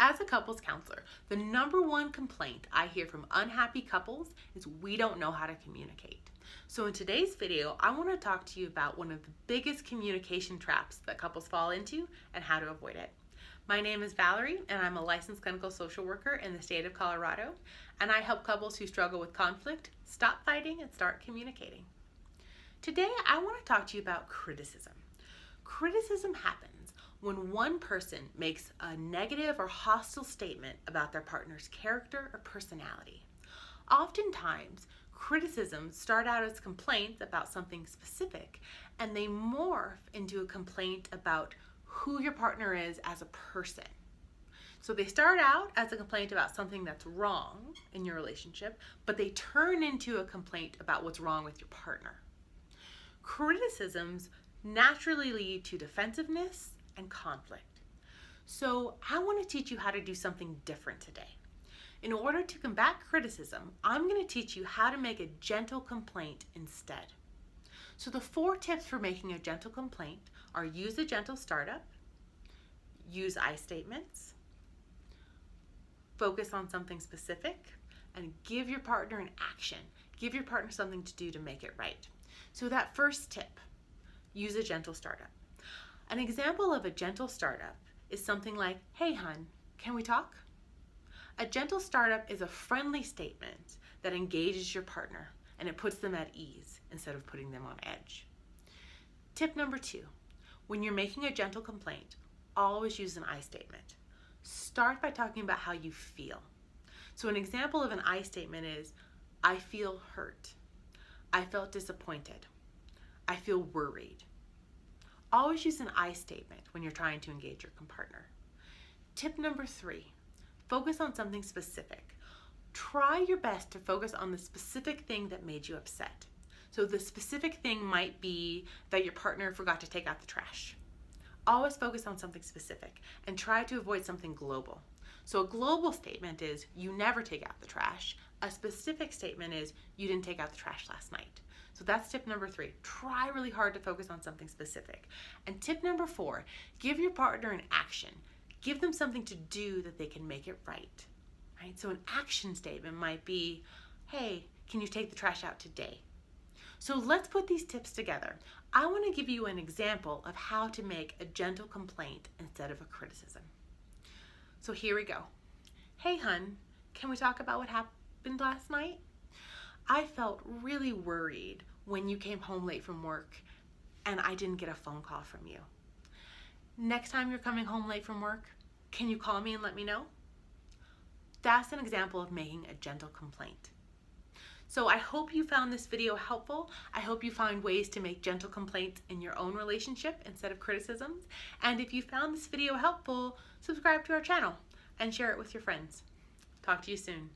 As a couples counselor, the number one complaint I hear from unhappy couples is we don't know how to communicate. So in today's video, I want to talk to you about one of the biggest communication traps that couples fall into and how to avoid it. My name is Valerie, and I'm a licensed clinical social worker in the state of Colorado, and I help couples who struggle with conflict stop fighting and start communicating. Today, I want to talk to you about criticism. Criticism happens when one person makes a negative or hostile statement about their partner's character or personality. Oftentimes, criticisms start out as complaints about something specific, and they morph into a complaint about who your partner is as a person. So they start out as a complaint about something that's wrong in your relationship, but they turn into a complaint about what's wrong with your partner. Criticisms naturally lead to defensiveness and conflict. So I want to teach you how to do something different today. In order to combat criticism, I'm going to teach you how to make a gentle complaint instead. So the 4 tips for making a gentle complaint are: use a gentle startup, use I statements, focus on something specific, and give your partner an action. Give your partner something to do to make it right. So that first tip, use a gentle startup. An example of a gentle startup is something like, "Hey hun, can we talk?" A gentle startup is a friendly statement that engages your partner and it puts them at ease instead of putting them on edge. Tip number 2, when you're making a gentle complaint, always use an I statement. Start by talking about how you feel. So an example of an I statement is, "I feel hurt. I felt disappointed. I feel worried." Always use an I statement when you're trying to engage your partner. Tip number 3, focus on something specific. Try your best to focus on the specific thing that made you upset. So the specific thing might be that your partner forgot to take out the trash. Always focus on something specific and try to avoid something global. So a global statement is, "You never take out the trash." A specific statement is, "You didn't take out the trash last night." So that's tip number 3. Try really hard to focus on something specific. And tip number 4, give your partner an action. Give them something to do that they can make it right. Right? So an action statement might be, "Hey, can you take the trash out today?" So let's put these tips together. I want to give you an example of how to make a gentle complaint instead of a criticism. So here we go. "Hey hun, can we talk about what happened last night? I felt really worried when you came home late from work and I didn't get a phone call from you. Next time you're coming home late from work, can you call me and let me know?" That's an example of making a gentle complaint. So I hope you found this video helpful. I hope you find ways to make gentle complaints in your own relationship instead of criticisms. And if you found this video helpful, subscribe to our channel and share it with your friends. Talk to you soon.